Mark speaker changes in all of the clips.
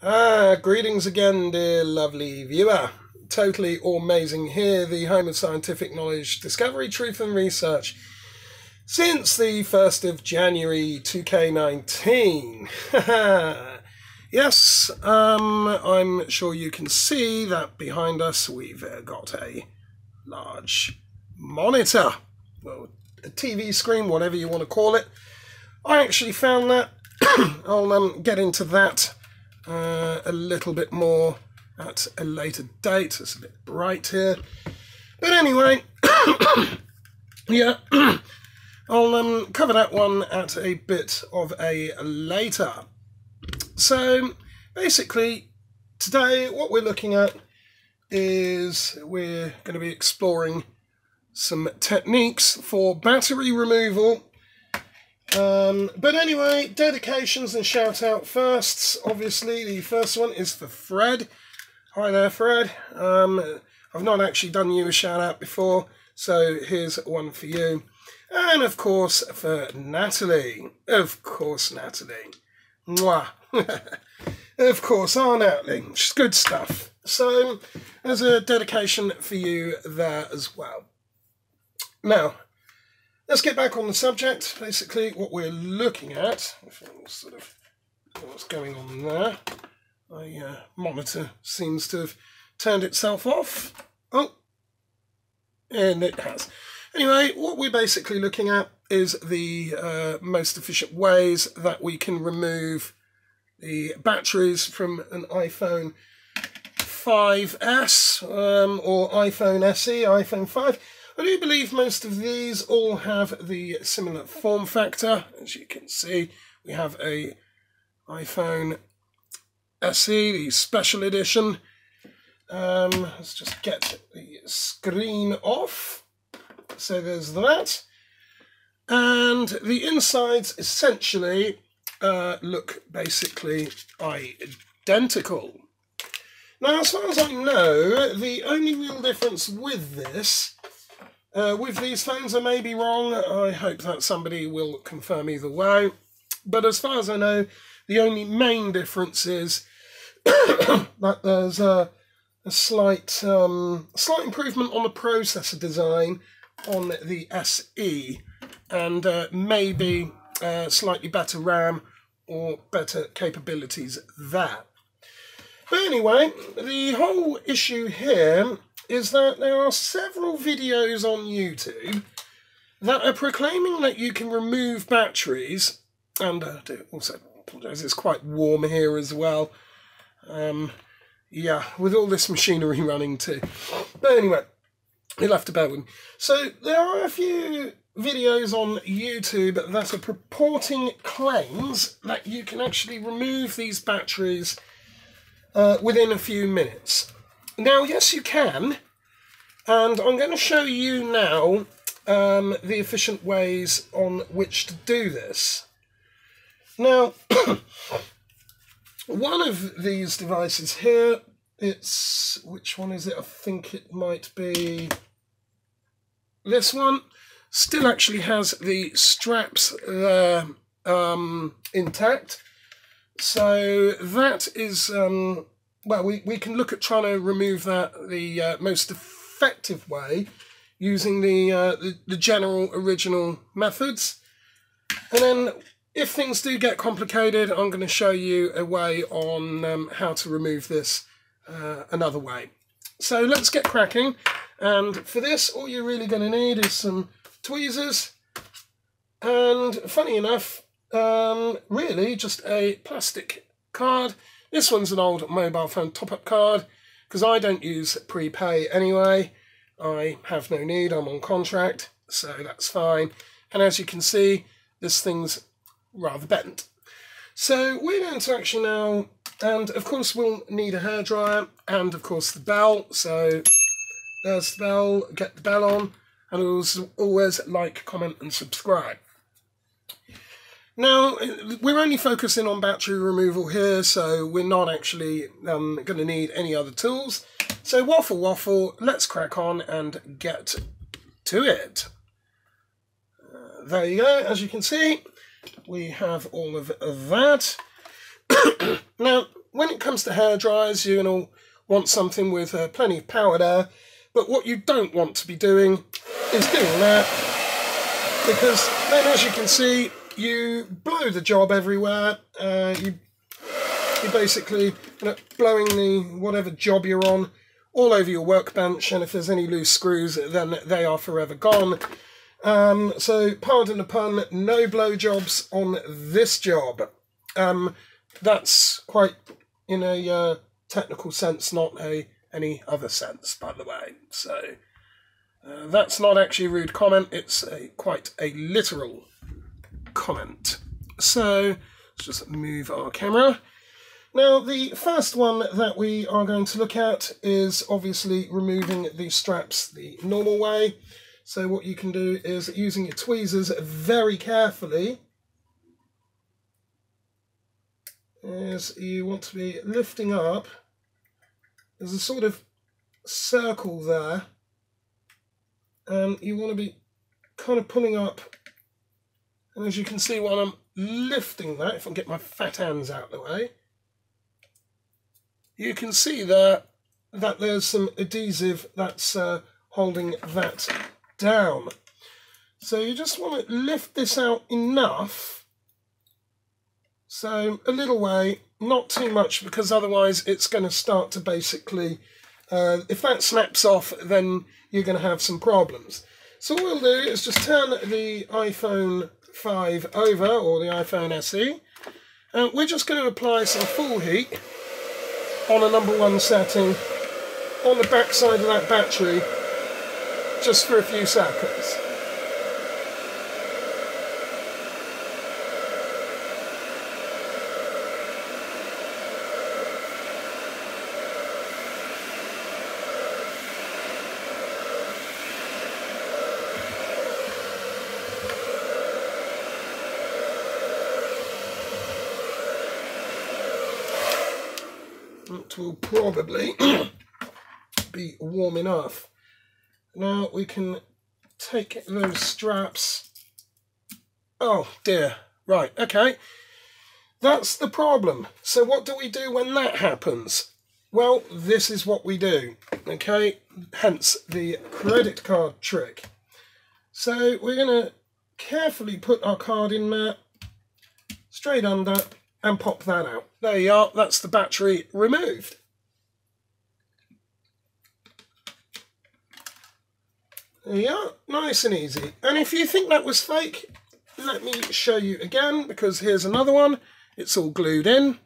Speaker 1: Greetings again, dear lovely viewer. Totally amazing here, the home of scientific knowledge, discovery, truth and research. Since the 1st of January 2K19. Yes, I'm sure you can see that behind us we've got a large monitor. Well, a TV screen, whatever you want to call it. I actually found that. I'll get into that a little bit more at a later date. It's a bit bright here. But anyway, yeah, I'll cover that one at a bit of a later. So basically, today what we're looking at is we're going to be exploring some techniques for battery removal. But anyway, dedications and shout out firsts. Obviously, the first one is for Fred. Hi there, Fred. I've not actually done you a shout out before, so here's one for you. And of course, for Natalie. Of course, Natalie. Mwah. Of course, our Natalie. She's good stuff. So, there's a dedication for you there as well. Now, let's get back on the subject. Basically, what we're looking at, sort of what's going on there. My monitor seems to have turned itself off. Oh, and it has. Anyway, what we're basically looking at is the most efficient ways that we can remove the batteries from an iPhone 5S or iPhone SE, iPhone 5. I do believe most of these all have the similar form factor. As you can see, we have a iPhone SE, the special edition. Let's just get the screen off. So there's that. And the insides essentially look basically identical. Now, as far as I know, the only real difference with this with these phones, I may be wrong. I hope that somebody will confirm either way. But as far as I know, the only main difference is that there's a slight improvement on the processor design on the SE, and maybe slightly better RAM or better capabilities there. But anyway, the whole issue here is that there are several videos on YouTube that are proclaiming that you can remove batteries, and I do also apologise, it's quite warm here as well. Yeah, with all this machinery running too. But anyway, you'll have to bear with me. So there are a few videos on YouTube that are purporting claims that you can actually remove these batteries within a few minutes. Now, yes, you can, and I'm going to show you now the efficient ways on which to do this. Now, one of these devices here, which one is it? I think it might be this one, still actually has the straps there intact. So that is, well, we can look at trying to remove that the most effective way using the general original methods. And then if things do get complicated, I'm going to show you a way on how to remove this another way. So let's get cracking. And for this, all you're really going to need is some tweezers. And funny enough, really just a plastic card. This one's an old mobile phone top-up card because I don't use prepay anyway. I have no need, I'm on contract, so that's fine. And as you can see, this thing's rather bent. So we're going to actually now, and of course we'll need a hairdryer and of course the bell. So there's the bell, get the bell on, and always like, comment and subscribe. Now, we're only focusing on battery removal here, so we're not actually going to need any other tools. So waffle, let's crack on and get to it. There you go, as you can see, we have all of that. Now, when it comes to hair dryers, you're going to want something with plenty of power there. But what you don't want to be doing is doing that, because then, as you can see, you blow the job everywhere. You basically end up blowing the whatever job you're on all over your workbench, and if there's any loose screws, then they are forever gone. So, pardon the pun, no blow jobs on this job. That's quite in a technical sense, not any other sense, by the way. So, that's not actually a rude comment, it's quite a literal comment. So, let's just move our camera. Now, the first one that we are going to look at is obviously removing the straps the normal way. So what you can do is, using your tweezers very carefully, is you want to be lifting up. There's a sort of circle there, and you want to be kind of pulling up. And as you can see, while I'm lifting that, if I can get my fat hands out of the way, you can see there that there's some adhesive that's holding that down. So you just want to lift this out enough, so a little way, not too much, because otherwise it's going to start to basically, if that snaps off, then you're going to have some problems. So what we'll do is just turn the iPhone 5 over, or the iPhone SE, and we're just going to apply some full heat on a #1 setting on the back side of that battery, just for a few seconds. It will probably be warm enough. Now we can take those straps. Oh dear, right, okay. That's the problem. So what do we do when that happens? Well, this is what we do, okay? Hence the credit card trick. So we're going to carefully put our card in there, straight under, and pop that out. There you are, that's the battery removed. There you are, nice and easy. And if you think that was fake, let me show you again, because here's another one. It's all glued in,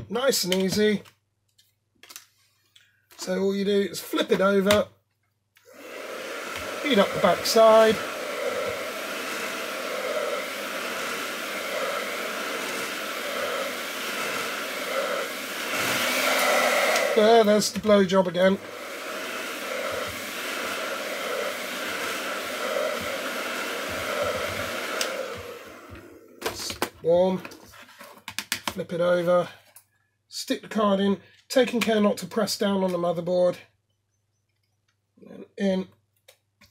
Speaker 1: nice and easy. So all you do is flip it over, feed up the back side. There's the blow job again. It's warm. Flip it over. Stick the card in, taking care not to press down on the motherboard. And in.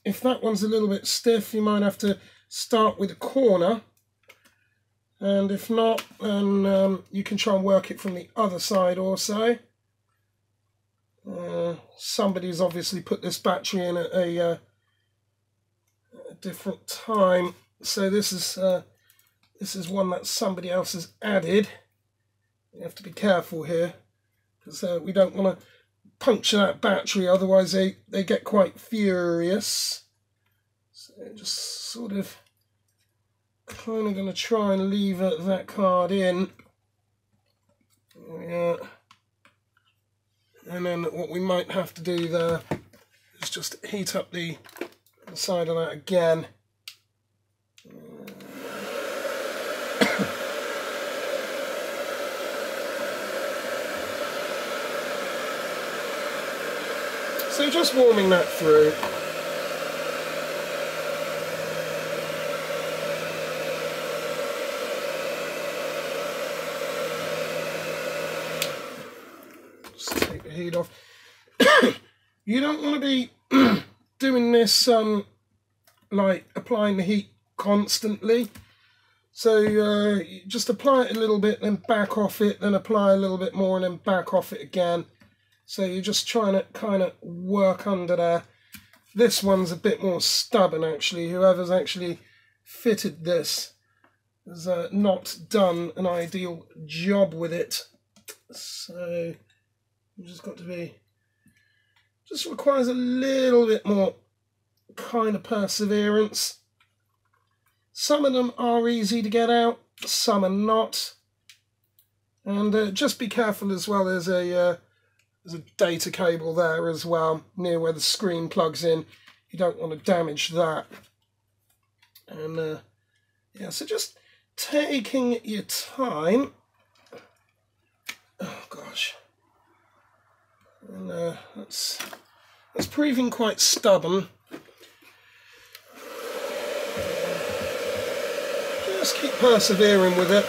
Speaker 1: If that one's a little bit stiff, you might have to start with a corner. And if not, then you can try and work it from the other side also. Somebody's obviously put this battery in at a different time, so this is one that somebody else has added. You have to be careful here, because we don't want to puncture that battery, otherwise they get quite furious. So just sort of kind of going to try and lever that card in. Yeah. And then what we might have to do there is just heat up the side of that again. So just warming that through. Heat off. You don't want to be doing this like applying the heat constantly, So you just apply it a little bit, then back off it, then apply a little bit more, and then back off it again. So you're just trying to kind of work under there. This one's a bit more stubborn, actually. Whoever's actually fitted this has not done an ideal job with it. So you just got to be, just requires a little bit more kind of perseverance. Some of them are easy to get out, some are not. And just be careful as well, there's a data cable there as well, near where the screen plugs in. You don't want to damage that. And yeah, so just taking your time. Oh gosh. And that's proving quite stubborn. Just keep persevering with it.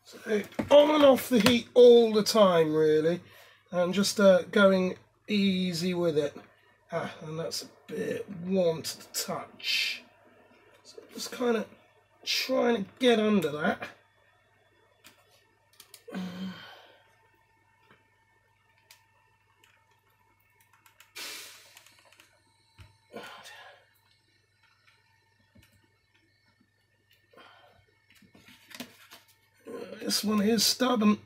Speaker 1: So on and off the heat all the time, really, and just going easy with it. And that's a bit warm to the touch. So just kind of trying to get under that. This one is stubborn.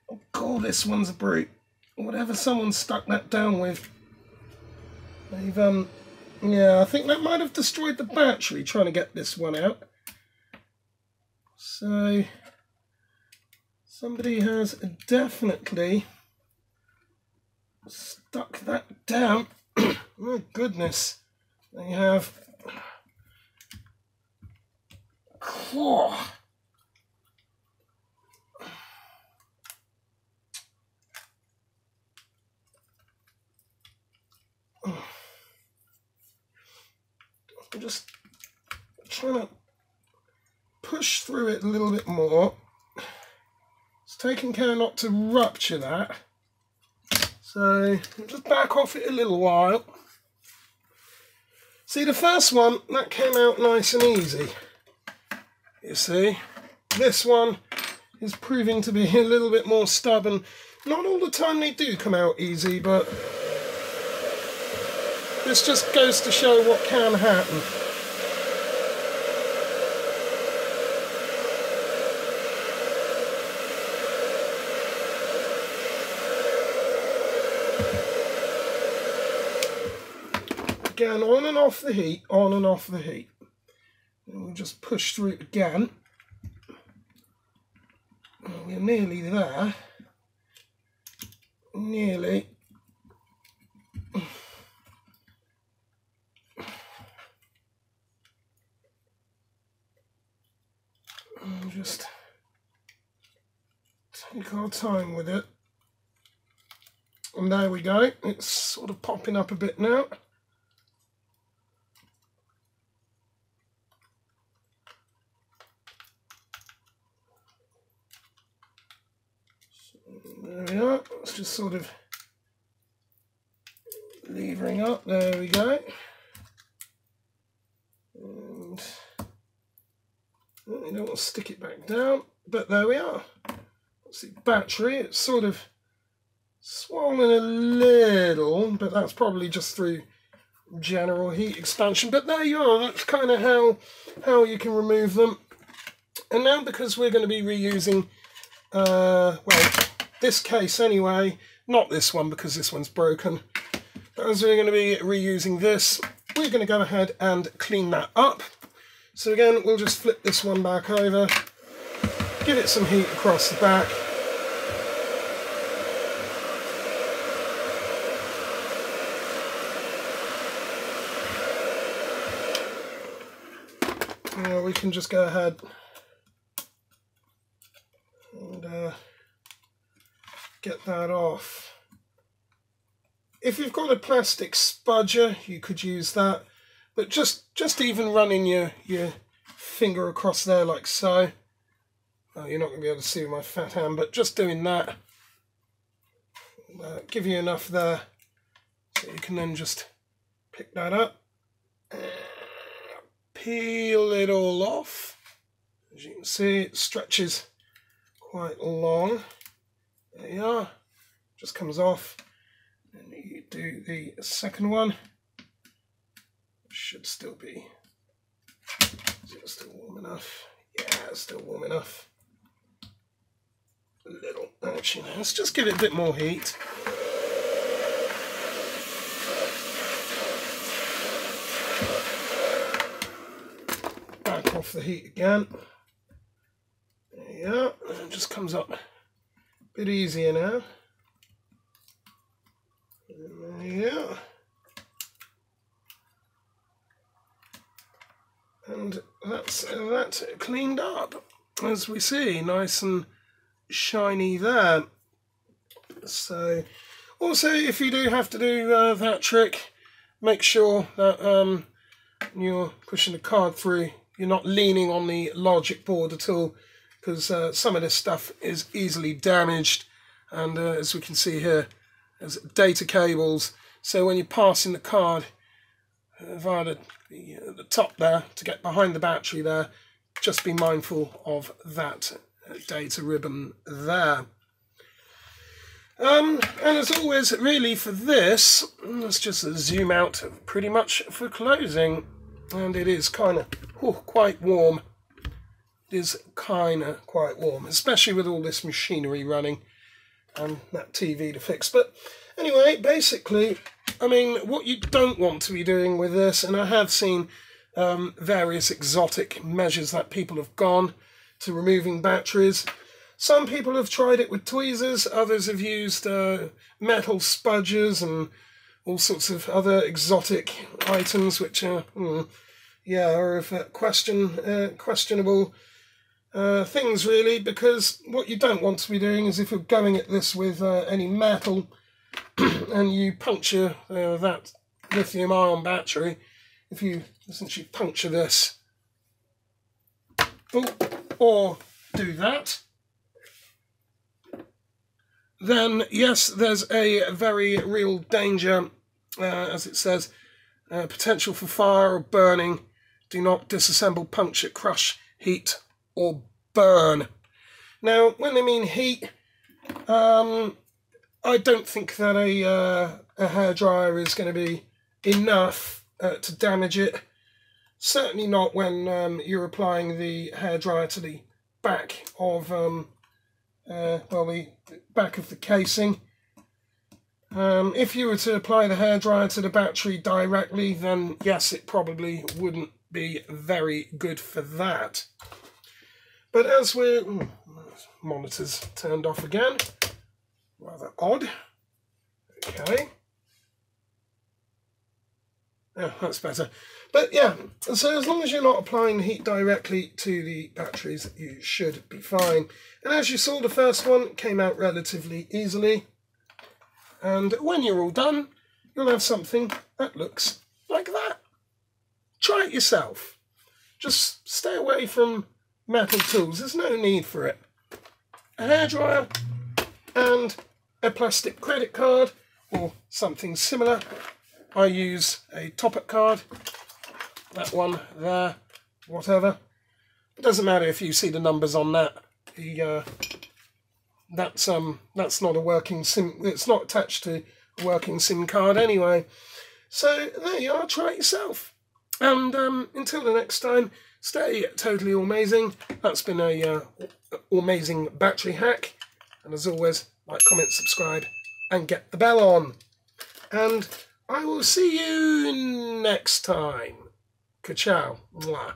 Speaker 1: Oh God, this one's a brute. Whatever someone stuck that down with, they've yeah, I think that might have destroyed the battery trying to get this one out. So somebody has definitely stuck that down. My goodness, they have. Oh. I'm just trying to push through it a little bit more. It's taking care not to rupture that. So just back off it a little while. See, the first one, that came out nice and easy. You see, this one is proving to be a little bit more stubborn. Not all the time they do come out easy, but this just goes to show what can happen. Again, on and off the heat, on and off the heat. And we'll just push through it again. And we're nearly there. Nearly. And just take our time with it. And there we go. It's sort of popping up a bit now. There we are, it's just sort of levering up, there we go. And you don't want to stick it back down, but there we are. That's the battery, it's sort of swollen a little, but that's probably just through general heat expansion. But there you are, that's kind of how you can remove them. And now, because we're going to be reusing, well, this case anyway, not this one because this one's broken, but as we're going to be reusing this, we're going to go ahead and clean that up. So again, we'll just flip this one back over, give it some heat across the back. We can just go ahead and get that off. if you've got a plastic spudger, you could use that, but just even running your finger across there like so. Oh, you're not going to be able to see with my fat hand, but just doing that give you enough there, so you can then just pick that up, peel it all off. As you can see, it stretches quite long. There you are, just comes off. And you do the second one. Should still be, is it still warm enough? Yeah, it's still warm enough. A little, actually, let's just give it a bit more heat. Back off the heat again. There you are, it just comes up a bit easier now. There you are. And that's that cleaned up, as we see, nice and shiny there. So also, if you do have to do that trick, make sure that you're pushing the card through, you're not leaning on the logic board at all, because some of this stuff is easily damaged, and as we can see here, there's data cables, so when you're passing the card via the top there to get behind the battery there, just be mindful of that data ribbon there. And as always, really for this, let's just zoom out pretty much for closing, and it is kind of quite warm. It is kind of quite warm, especially with all this machinery running and that TV to fix. But anyway, basically, I mean, what you don't want to be doing with this, and I have seen various exotic measures that people have gone to removing batteries. Some people have tried it with tweezers, others have used metal spudgers and all sorts of other exotic items, which are, are of questionable things, really, because what you don't want to be doing is, if you're going at this with any metal and you puncture that lithium-ion battery, if you essentially puncture this, or do that, then yes, there's a very real danger, as it says, potential for fire or burning. Do not disassemble, puncture, crush, heat, or burn. Now, when they mean heat, I don't think that a hairdryer is going to be enough to damage it. Certainly not when you're applying the hairdryer to the back of the back of the casing. If you were to apply the hairdryer to the battery directly, then yes, it probably wouldn't be very good for that. But as we're... monitor's turned off again. Rather odd. Okay. Yeah, that's better. But yeah, so as long as you're not applying heat directly to the batteries, you should be fine. And as you saw, the first one came out relatively easily. And when you're all done, you'll have something that looks like that. Try it yourself. Just stay away from metal tools. There's no need for it. A hairdryer and a plastic credit card or something similar. I use a top-up card. That one there, whatever. It doesn't matter if you see the numbers on that. That's not a working SIM. It's not attached to a working SIM card anyway. So there you are. Try it yourself. And until the next time, stay totally amazing. That's been a amazing battery hack. And as always, like, comment, subscribe, and get the bell on. And I will see you next time. Ka-chow. Mwah.